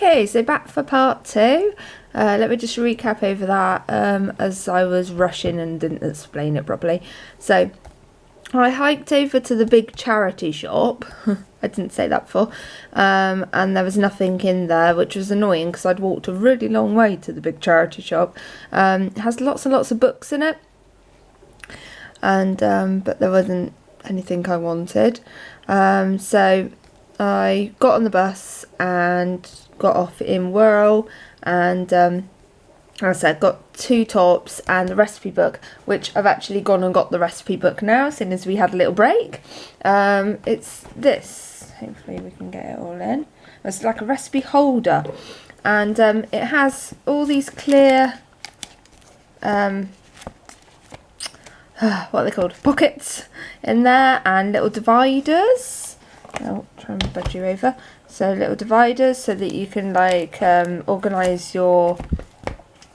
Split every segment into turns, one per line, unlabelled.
Okay, so back for part 2. Let me just recap over that as I was rushing and didn't explain it properly. So I hiked over to the big charity shop. I didn't say that before. And there was nothing in there, which was annoying because I'd walked a really long way to the big charity shop. It has lots and lots of books in it. And but there wasn't anything I wanted. So I got on the bus and got off in Whirl, and as I said, got 2 tops and the recipe book, which I've actually gone and got the recipe book now, seeing as we had a little break. It's this, hopefully we can get it all in. It's like a recipe holder, and it has all these clear what are they called, pockets in there, and little dividers. I'll try and budge you over. So little dividers so that you can like organise your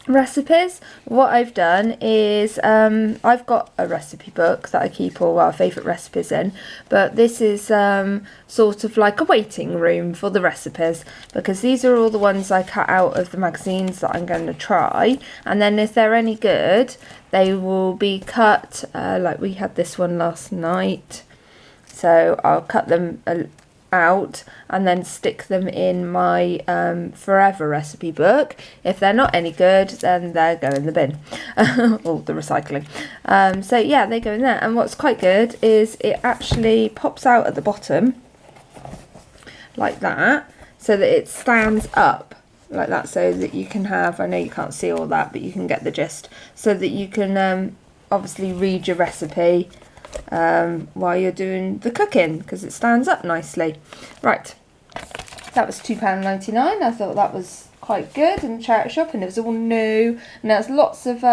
recipes. What I've done is I've got a recipe book that I keep all our favourite recipes in, but this is sort of like a waiting room for the recipes, because these are all the ones I cut out of the magazines that I'm going to try, and then if they're any good they will be cut, like we had this one last night, so I'll cut them out and then stick them in my forever recipe book. If they're not any good, then they go in the bin or the recycling. So yeah, they go in there, and what's quite good is it actually pops out at the bottom like that, so that it stands up like that, so that you can have, I know you can't see all that, but you can get the gist, so that you can obviously read your recipe while you're doing the cooking, because it stands up nicely. Right, that was £2.99. I thought that was quite good in the charity shop, and it was all new, and there's lots of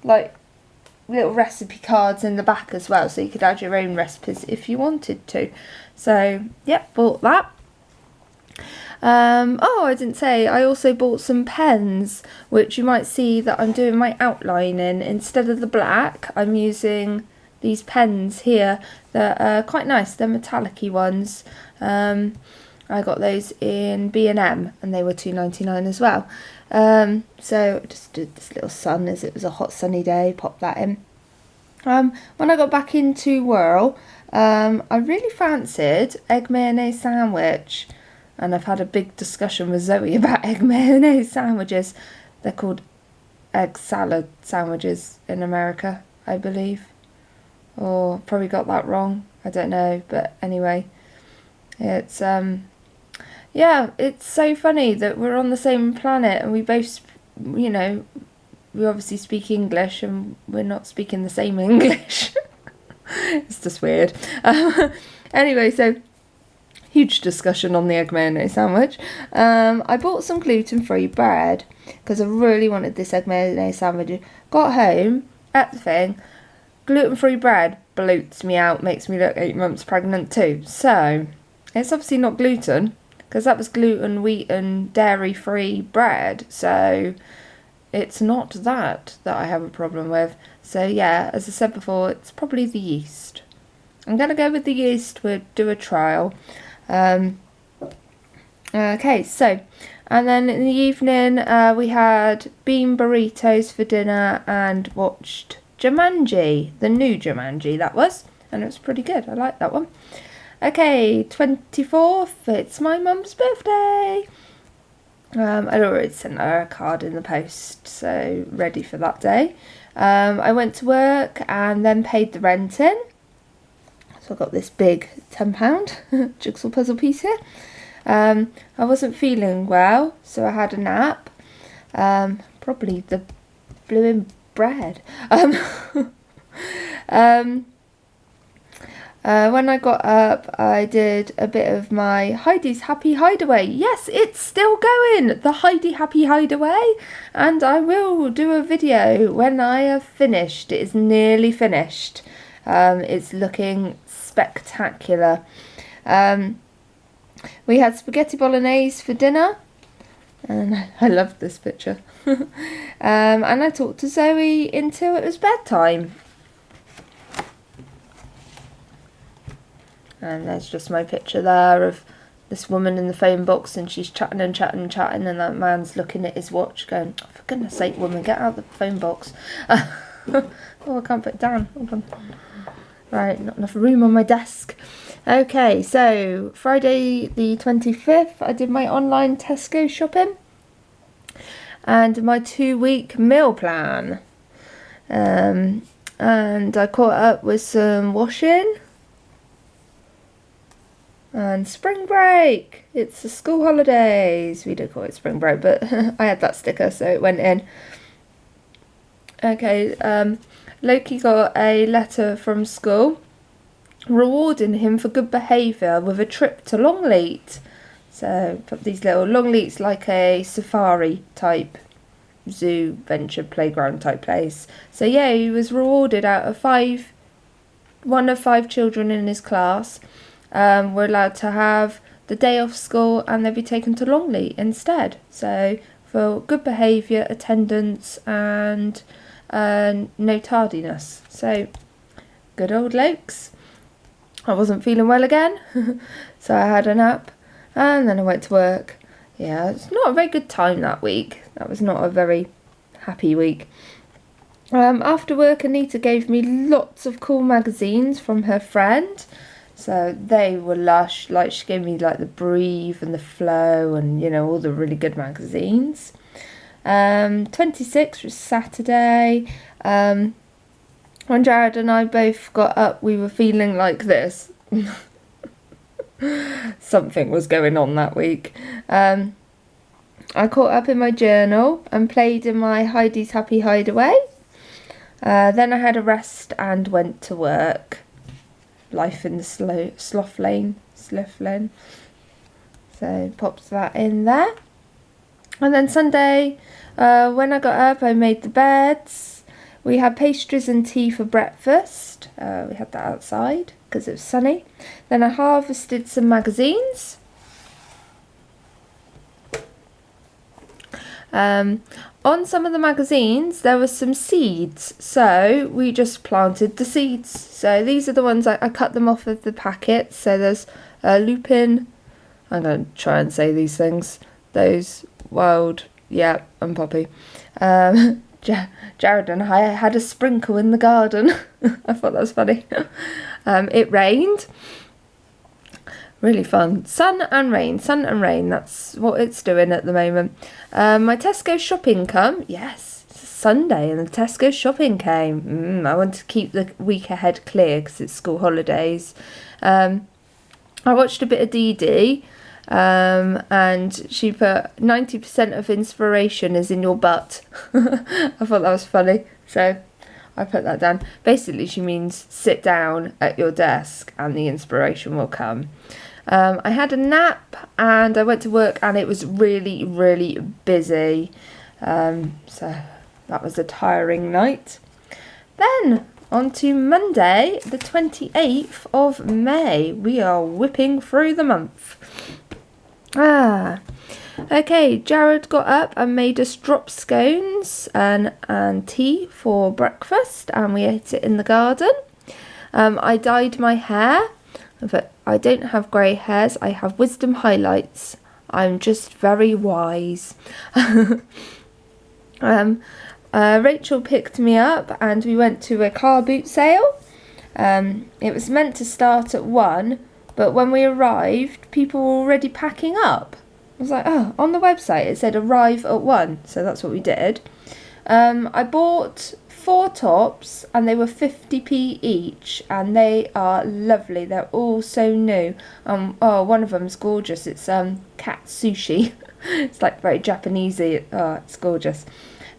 like little recipe cards in the back as well, so you could add your own recipes if you wanted to. So yeah, bought that. Oh, I didn't say, I also bought some pens, which you might see that I'm doing my outlining. Instead of the black, I'm using these pens here that are quite nice. They're metallic-y ones. I got those in B&M, and they were £2.99 as well. So I just did this little sun, as it was a hot sunny day, popped that in. When I got back into Whirl, I really fancied egg mayonnaise sandwich, and I've had a big discussion with Zoe about egg mayonnaise sandwiches. They're called egg salad sandwiches in America, I believe. Or probably got that wrong, I don't know, but anyway, it's yeah, it's so funny that we're on the same planet and we both, you know, we obviously speak English and we're not speaking the same English. It's just weird. Anyway, so huge discussion on the egg mayonnaise sandwich. I bought some gluten-free bread because I really wanted this egg mayonnaise sandwich. Got home, ate the thing. Gluten-free bread bloats me out, makes me look 8 months pregnant too. So it's obviously not gluten, because that was gluten, wheat and dairy-free bread. So it's not that I have a problem with. So yeah, as I said before, it's probably the yeast. I'm going to go with the yeast. We'll do a trial. Okay, so, and then in the evening we had bean burritos for dinner and watched Jumanji, the new Jumanji that was, and it was pretty good. I like that one. Okay, 24th, it's my mum's birthday. I'd already sent her a card in the post, so ready for that day. I went to work and then paid the rent in. So I got this big £10 jigsaw puzzle piece here. I wasn't feeling well, so I had a nap. Probably the blue bread. When I got up, I did a bit of my Heidi's Happy Hideaway. Yes, it's still going, the Heidi Happy Hideaway, and I will do a video when I have finished. It is nearly finished. It's looking spectacular. We had spaghetti bolognese for dinner, and I loved this picture. And I talked to Zoe until it was bedtime. And there's just my picture there of this woman in the phone box, and she's chatting and chatting and chatting, and that man's looking at his watch going, oh, for goodness sake, woman, get out the phone box. Oh, I can't put it down. Hold on. Right, not enough room on my desk. Okay, so Friday the 25th, I did my online Tesco shopping and my 2-week meal plan. And I caught up with some washing and spring break. It's the school holidays. We don't call it spring break, but I had that sticker, so it went in. Okay, Loki got a letter from school rewarding him for good behaviour with a trip to Longleat. So put these little Longleat's like a safari type zoo venture playground type place. So yeah, he was rewarded out of 5. One of 5 children in his class were allowed to have the day off school, and they'd be taken to Longleat instead. So for good behaviour, attendance, and no tardiness. So good old Lokes. I wasn't feeling well again, so I had a nap, and then I went to work. Yeah, it's not a very good time that week. That was not a very happy week. After work, Anita gave me lots of cool magazines from her friend. So they were lush. Like, she gave me like the Breathe and the Flow, and all the really good magazines. 26 was Saturday. When Jared and I both got up, we were feeling like this. Something was going on that week. I caught up in my journal and played in my Heidi's Happy Hideaway. Then I had a rest and went to work. Life in the sloth lane. So popped that in there. And then Sunday, when I got up, I made the beds. We had pastries and tea for breakfast. We had that outside because it was sunny. Then I harvested some magazines. On some of the magazines there were some seeds, so we just planted the seeds. So these are the ones I cut them off of the packet. So there's lupin, I'm going to try and say these things, those wild, yeah, and poppy. Jared and I had a sprinkle in the garden. I thought that was funny. It rained. Really fun. Sun and rain, that's what it's doing at the moment. My Tesco shopping come. Yes, it's Sunday and the Tesco shopping came. I want to keep the week ahead clear because it's school holidays. I watched a bit of Dee Dee, and she put 90% of inspiration is in your butt. I thought that was funny, so I put that down. Basically, she means sit down at your desk and the inspiration will come. I had a nap and I went to work, and it was really, really busy. So that was a tiring night. Then on to Monday, the 28th of May. We are whipping through the month. Okay, Jared got up and made us drop scones and tea for breakfast, and we ate it in the garden. I dyed my hair, but I don't have grey hairs, I have wisdom highlights. I'm just very wise. Rachel picked me up and we went to a car boot sale. It was meant to start at 1, but when we arrived, people were already packing up. I was like, oh, on the website it said arrive at 1, so that's what we did. I bought 4 tops and they were 50p each, and they are lovely. They're all so new. One of them's gorgeous. It's cat sushi. It's like very Japanesey. Oh, it's gorgeous.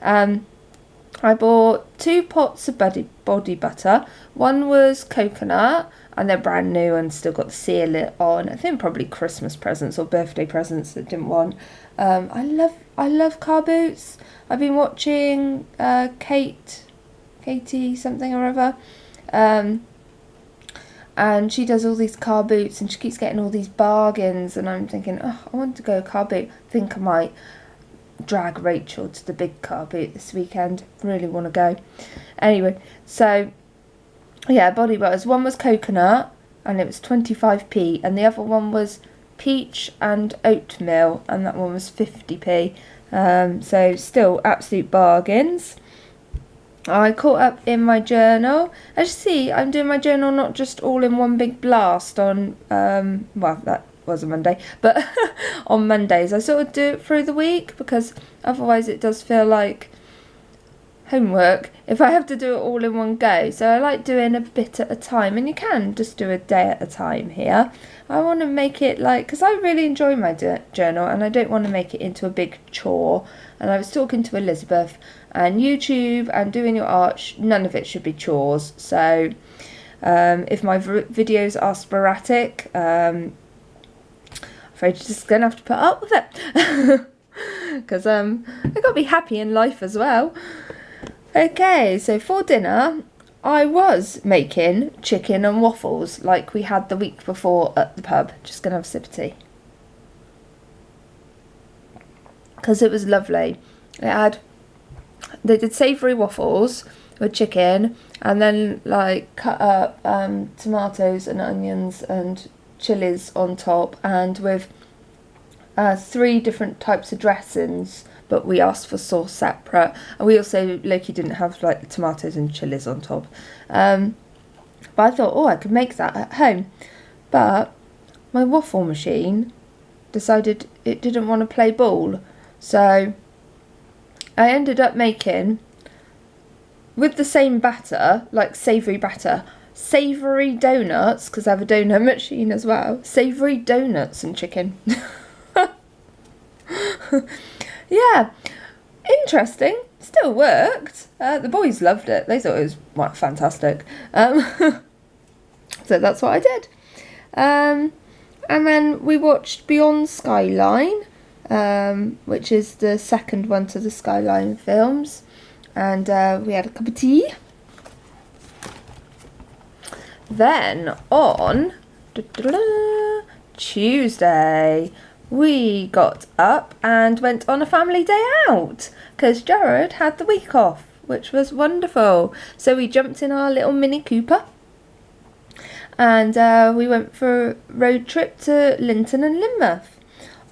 I bought 2 pots of body butter. One was coconut, and they're brand new and still got the seal on. I think probably Christmas presents or birthday presents that didn't want. I love car boots. I've been watching Katie something or other, and she does all these car boots and she keeps getting all these bargains, and I'm thinking, oh, I want to go car boot. I think I might drag Rachel to the big car boot this weekend. Really want to go. Anyway, so yeah, body butters. One was coconut and it was 25p, and the other one was peach and oatmeal, and that one was 50p. So still absolute bargains. I caught up in my journal. As you see, I'm doing my journal not just all in one big blast on, well, that was a Monday, but on Mondays. I sort of do it through the week because otherwise it does feel like homework if I have to do it all in one go. So I like doing a bit at a time, and you can just do a day at a time here. I want to make it like, because I really enjoy my journal and I don't want to make it into a big chore. And I was talking to Elizabeth, and YouTube and doing your art, none of it should be chores. So if my videos are sporadic, I'm afraid you're just going to have to put up with it. Because I've got to be happy in life as well. Okay, so for dinner, I was making chicken and waffles like we had the week before at the pub. Just going to have a sip of tea. Because it was lovely. They did savoury waffles with chicken, and then like cut up tomatoes and onions and chilies on top, and with 3 different types of dressings, but we asked for sauce separate. And we also, Loki didn't have like the tomatoes and chilies on top. But I thought, oh, I could make that at home. But my waffle machine decided it didn't want to play ball. So I ended up making, with the same batter, like savoury batter, savoury donuts, because I have a donut machine as well. Savoury donuts and chicken. Yeah, interesting. Still worked. The boys loved it. They thought it was fantastic. So that's what I did. And then we watched Beyond Skyline, which is the second one to the Skyline films. And we had a cup of tea. Then on Tuesday, we got up and went on a family day out because Jared had the week off, which was wonderful. So we jumped in our little Mini Cooper and we went for a road trip to Linton and Lynmouth.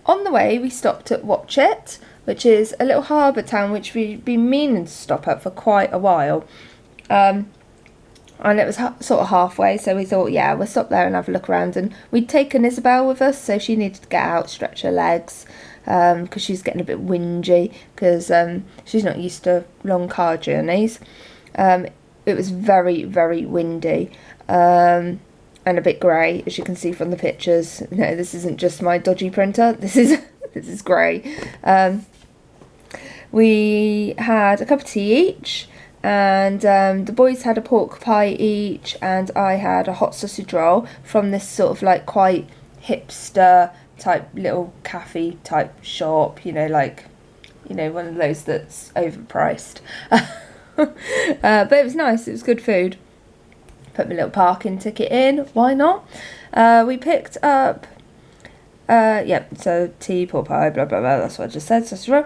On the way, we stopped at Watchet, which is a little harbour town which we've been meaning to stop at for quite a while. And it was sort of halfway, so we thought, yeah, we'll stop there and have a look around. And we'd taken Isabel with us, so she needed to get out, stretch her legs, because she's getting a bit whingy, because she's not used to long car journeys. It was very, very windy, and a bit grey, as you can see from the pictures. No, this isn't just my dodgy printer, this is grey. We had a cup of tea each. And the boys had a pork pie each, and I had a hot sausage roll from this sort of like quite hipster type little cafe type shop, like, one of those that's overpriced. But it was nice, it was good food. Put my little parking ticket in, why not? We picked up so tea, pork pie, blah, blah, blah, that's what I just said, sausage roll.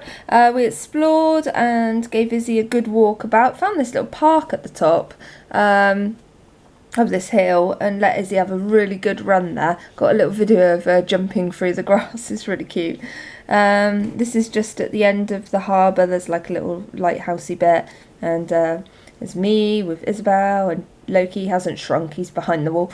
We explored and gave Izzy a good walk about, found this little park at the top of this hill and let Izzy have a really good run there. Got a little video of her jumping through the grass, it's really cute. This is just at the end of the harbour, there's like a little lighthousey bit, and there's me with Isabel, and Loki hasn't shrunk, he's behind the wall.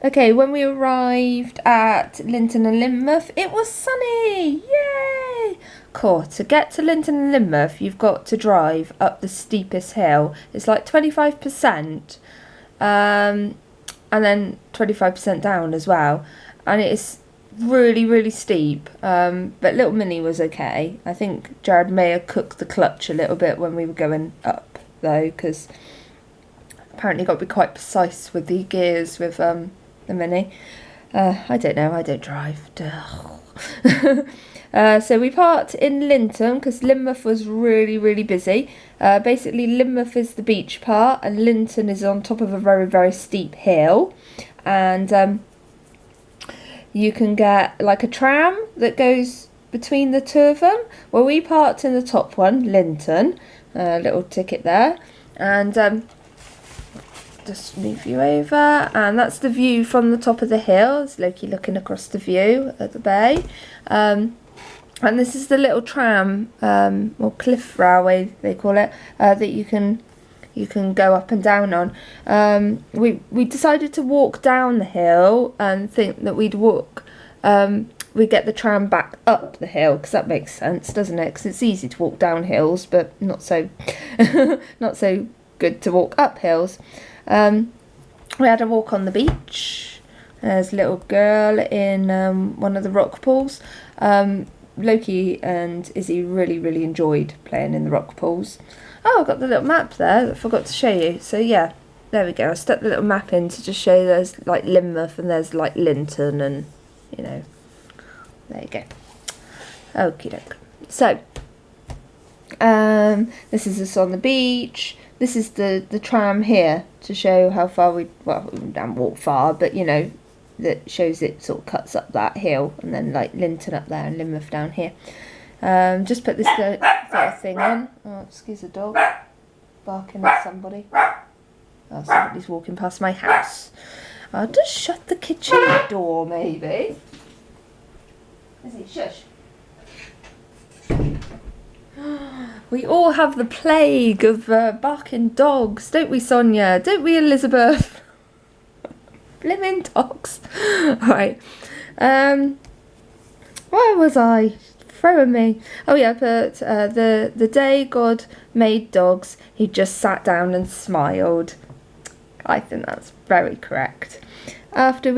Okay, when we arrived at Linton and Lynmouth, it was sunny! Yay! Cool. To get to Linton and Lynmouth, you've got to drive up the steepest hill. It's like 25%, and then 25% down as well. And it is really, really steep. But little Minnie was okay. I think Jared may have cooked the clutch a little bit when we were going up, though, because apparently got to be quite precise with the gears with the Mini. I don't know, I don't drive. So we parked in Linton because Lynmouth was really, really busy. Basically, Lynmouth is the beach part and Linton is on top of a very, very steep hill. And you can get like a tram that goes between the two of them. Well, we parked in the top one, Linton. Little ticket there. And just move you over, and that's the view from the top of the hill. It's Loki looking across the view at the bay. And this is the little tram, or cliff railway they call it, that you can go up and down on. We decided to walk down the hill and think that we'd get the tram back up the hill, because that makes sense, doesn't it? Because it's easy to walk down hills, but not so not so good to walk up hills. We had a walk on the beach. There's a little girl in one of the rock pools. Loki and Izzy really enjoyed playing in the rock pools. Oh, I've got the little map there that I forgot to show you. So yeah, there we go. I stuck the little map in to just show you there's like Lynmouth and there's like Linton, and you know, there you go. Okie doke. So this is us on the beach. This is the tram here to show how far we didn't walk far, but you know, that shows it sort of cuts up that hill, and then like Linton up there and Lynmouth down here. Just put this little thing on. Oh, excuse the dog barking at somebody. Oh, somebody's walking past my house. I'll just shut the kitchen door, maybe. Is it? Shush. We all have the plague of barking dogs, don't we, Sonia? Don't we, Elizabeth? Blimmin' dogs. Right. Where was I? Throwing me. Oh yeah, but the day God made dogs, he just sat down and smiled. I think that's very correct. After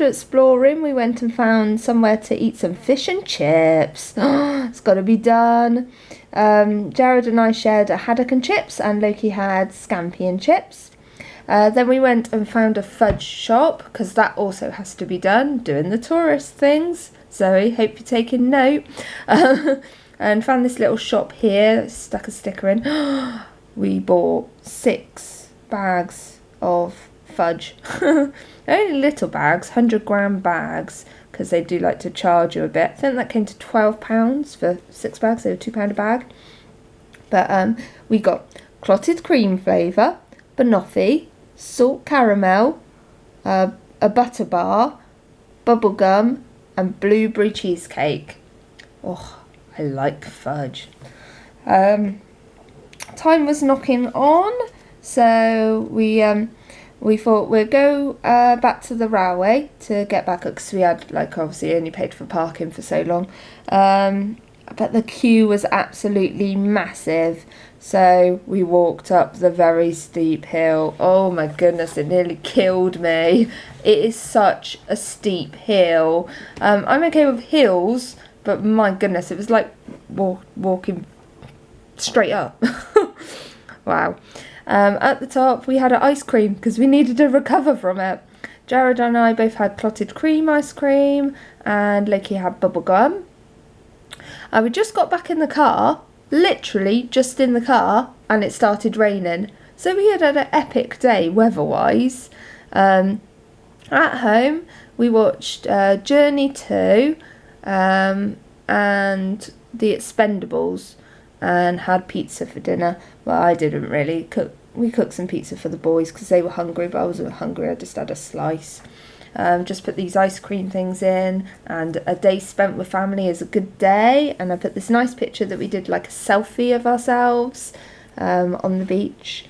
exploring, we went and found somewhere to eat some fish and chips. It's got to be done. Jared and I shared a haddock and chips, and Loki had scampi and chips. Then we went and found a fudge shop, because that also has to be done, doing the tourist things. Zoe, hope you're taking note. And found this little shop here, stuck a sticker in. We bought 6 bags of fudge. Only little bags, 100-gram bags, because they do like to charge you a bit. I think that came to £12 for 6 bags, so £2 a bag. But we got clotted cream flavour, banoffee, salt caramel, a butter bar, bubble gum, and blueberry cheesecake. Oh, I like fudge. Time was knocking on, so we thought we'd go back to the railway to get back up, because we had obviously only paid for parking for so long. But the queue was absolutely massive, so we walked up the very steep hill. Oh my goodness, it nearly killed me. It is such a steep hill. I'm okay with hills, but my goodness, it was like walking straight up. Wow. At the top we had an ice cream, because we needed to recover from it. Jared and I both had clotted cream ice cream, and Loki had bubble gum. We just got back in the car, literally just in the car, and it started raining. So we had an epic day weather-wise. At home, we watched Journey 2 and The Expendables, and had pizza for dinner. Well, I didn't really cook. We cooked some pizza for the boys because they were hungry, but I wasn't hungry. I just had a slice. Just put these ice cream things in, and a day spent with family is a good day. And I put this nice picture that we did, like a selfie of ourselves on the beach,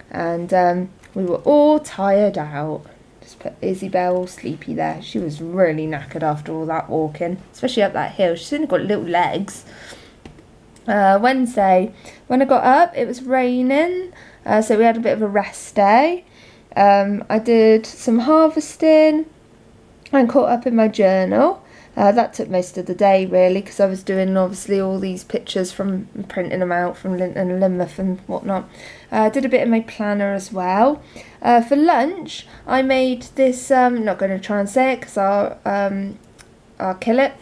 and we were all tired out. Just put Isabel all sleepy there. She was really knackered after all that walking, especially up that hill. She's only got little legs. Wednesday, when I got up, it was raining, so we had a bit of a rest day. I did some harvesting and caught up in my journal. That took most of the day really, because I was doing obviously all these pictures from printing them out from Linton and Lynmouth and whatnot. Did a bit of my planner as well. For lunch I made this, not going to try and say it because I'll kill it,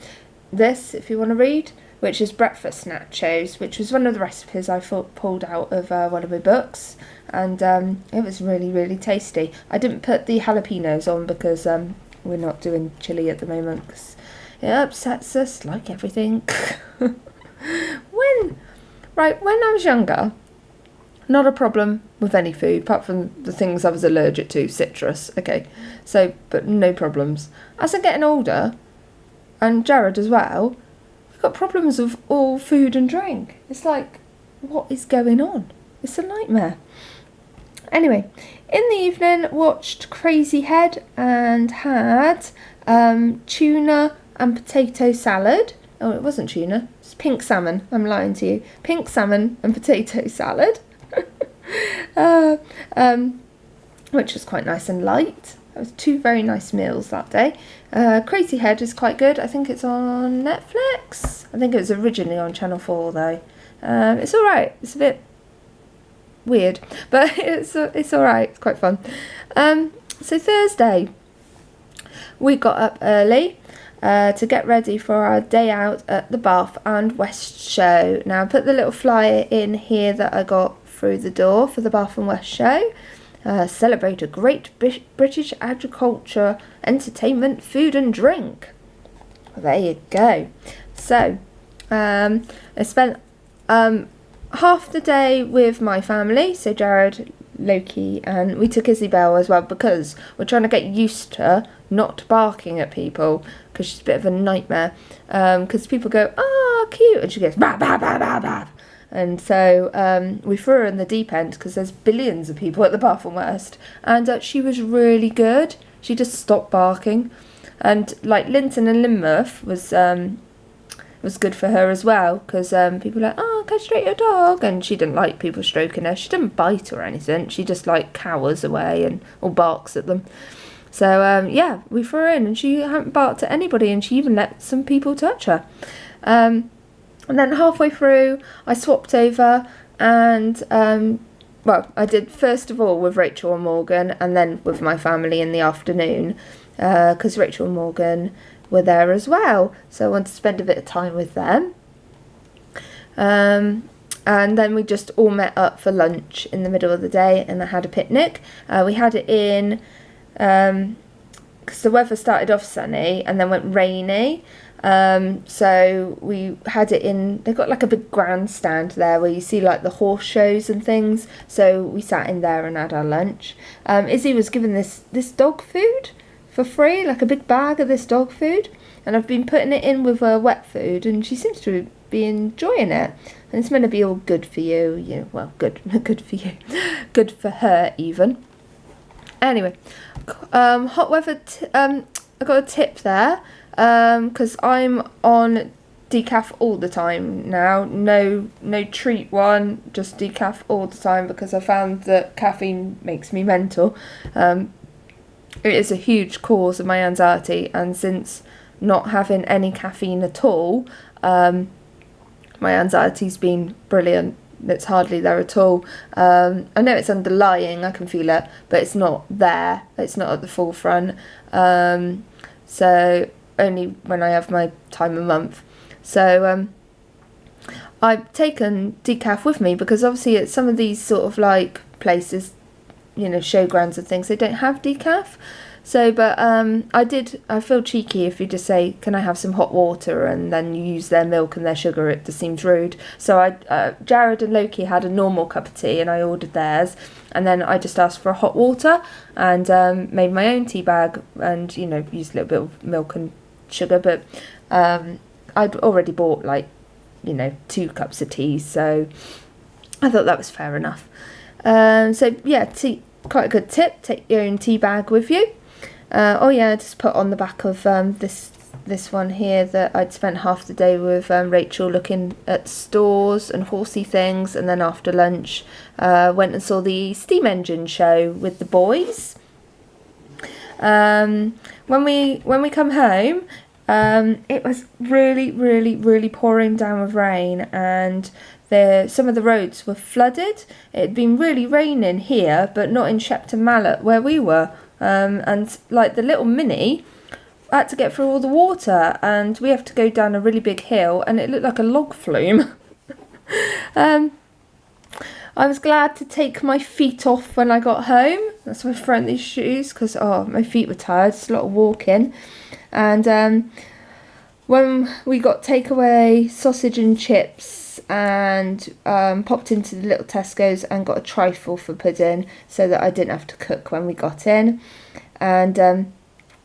this if you want to read, which is breakfast nachos, which was one of the recipes I pulled out of one of my books, and it was really tasty. I didn't put the jalapenos on because we're not doing chili at the moment, because it upsets us like everything. When I was younger, Not a problem with any food, apart from the things I was allergic to, citrus. Okay, so, but no problems. As I'm getting older, and Jared as well, we've got problems with all food and drink. It's like, what is going on? It's a nightmare. Anyway, in the evening, watched Crazy Head and had tuna and potato salad. Oh, it wasn't tuna. It's pink salmon. I'm lying to you. Pink salmon and potato salad. Which was quite nice and light. That was 2 very nice meals that day. Crazy Head is quite good. I think it's on Netflix. I think it was originally on Channel 4 though. It's alright. It's a bit weird, but it's alright. It's quite fun. So Thursday, we got up early to get ready for our day out at the Bath and West show. Now I put the little flyer in here that I got through the door for the Bath and West show. Celebrate a great British agriculture, entertainment, food and drink. Well, there you go. So I spent half the day with my family, so Jared, Loki, and we took Isabel as well, because we're trying to get used to her not barking at people, because she's a bit of a nightmare, because people go, "Oh, cute," and she goes, "Bah, bah, bah, bah, bah." And so we threw her in the deep end, because there's billions of people at the Bath and West, and she was really good. She just stopped barking, and like Linton and Lynmouth was good for her as well, because people were like, "Oh, can I stroke your dog?" And she didn't like people stroking her. She didn't bite or anything. She just like cowers away or barks at them. So yeah, we threw her in, and she hadn't barked at anybody, and she even let some people touch her. And then halfway through, I swapped over, and well, I did first of all with Rachel and Morgan, and then with my family in the afternoon, because Rachel and Morgan were there as well, so I wanted to spend a bit of time with them. And then we just all met up for lunch in the middle of the day, and I had a picnic. We had it in, because the weather started off sunny and then went rainy, so we had it in, they've got like a big grandstand there where you see like the horse shows and things, so we sat in there and had our lunch. Izzy was given this dog food for free, like a big bag of this dog food, and I've been putting it in with wet food, and she seems to be enjoying it, and it's meant to be all good for you, well, good for you, good for her even. Anyway, hot weather, I got a tip there, because I'm on decaf all the time now, no treat one, just decaf all the time, because I found that caffeine makes me mental. It is a huge cause of my anxiety, and since not having any caffeine at all, my anxiety's been brilliant. It's hardly there at all. I know it's underlying, I can feel it, but it's not there. It's not at the forefront. So only when I have my time a month. So I've taken decaf with me, because obviously at some of these sort of like places, showgrounds and things, they don't have decaf. So, but I feel cheeky if you just say, "Can I have some hot water?" and then you use their milk and their sugar. It just seems rude. So Jared and Loki had a normal cup of tea, and I ordered theirs, and then I just asked for a hot water, and made my own tea bag, and used a little bit of milk and sugar. But I'd already bought 2 cups of tea, so I thought that was fair enough. So yeah, tea, quite a good tip. Take your own tea bag with you. Oh yeah, I just put on the back of this one here that I'd spent half the day with Rachel looking at stores and horsey things, and then after lunch went and saw the steam engine show with the boys. When we come home, it was really, really, really pouring down with rain, and some of the roads were flooded. It had been really raining here, but not in Shepton Mallet where we were. And like the little Mini had to get through all the water, and we have to go down a really big hill, and it looked like a log flume. I was glad to take my feet off when I got home. That's why I've thrown these shoes, because my feet were tired. It's a lot of walking. And when we got takeaway sausage and chips and popped into the little Tesco's and got a trifle for pudding so that I didn't have to cook when we got in. And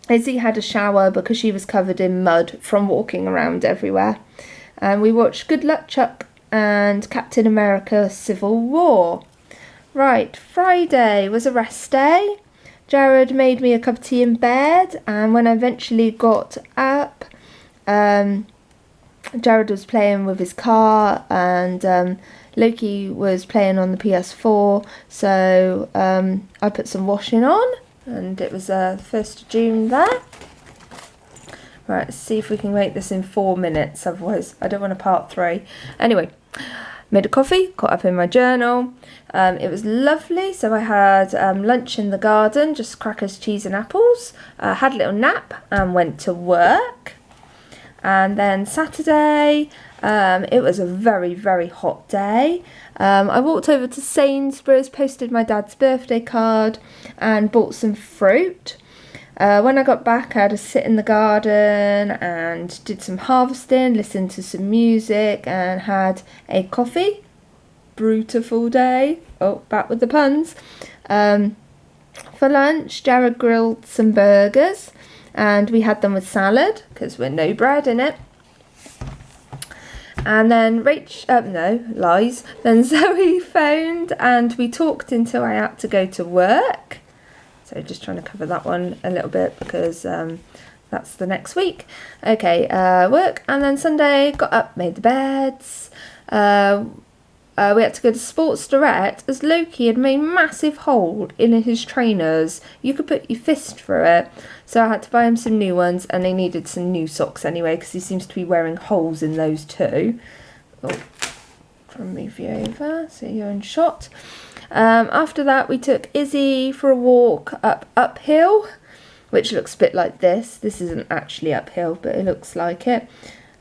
Izzy had a shower because she was covered in mud from walking around everywhere. And we watched Good Luck Chuck and Captain America Civil War. Right, Friday was a rest day. Jared made me a cup of tea in bed, and when I eventually got up, Jared was playing with his car, and Loki was playing on the PS4, so I put some washing on, and it was 1st of June there. Right, let's see if we can make this in 4 minutes, otherwise I don't want a part 3. Anyway, made a coffee, caught up in my journal. It was lovely, so I had lunch in the garden, just crackers, cheese and apples. Had a little nap and went to work. And then Saturday, it was a very, very hot day. I walked over to Sainsbury's, posted my dad's birthday card and bought some fruit. When I got back, I had to sit in the garden and did some harvesting, listened to some music and had a coffee. Brutal day. Oh, back with the puns. For lunch, Jared grilled some burgers and we had them with salad because we're no bread in it. And then Then Zoe phoned and we talked until I had to go to work. So just trying to cover that one a little bit because that's the next week. Okay, work. And then Sunday, got up, made the beds. We had to go to Sports Direct as Loki had made a massive hole in his trainers. You could put your fist through it. So I had to buy him some new ones, and they needed some new socks anyway because he seems to be wearing holes in those too. Oh, try and move you over so you're in shot. After that, we took Izzy for a walk uphill, which looks a bit like this. This isn't actually uphill, but it looks like it.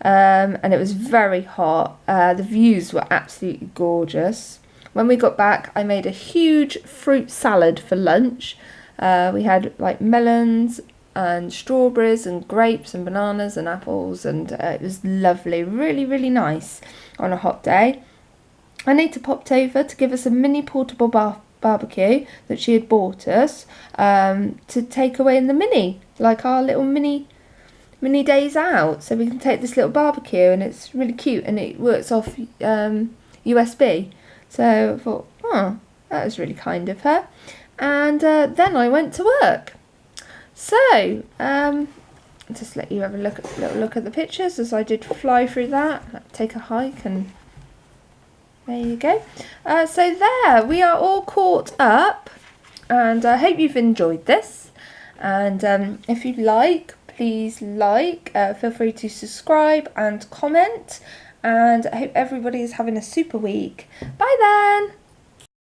And it was very hot. The views were absolutely gorgeous. When we got back, I made a huge fruit salad for lunch. We had like melons and strawberries and grapes and bananas and apples, and it was lovely, really, really nice on a hot day. I need to pop over to give us a mini portable barbecue that she had bought us to take away in the mini, like our little mini days out, so we can take this little barbecue, and it's really cute and it works off USB. So I thought, oh, that was really kind of her. And then I went to work. So just let you have a little look at the pictures as I did fly through that, take a hike, and there you go. So there, we are all caught up, and I hope you've enjoyed this. And if you'd like, please feel free to subscribe and comment, and I hope everybody is having a super week. Bye then!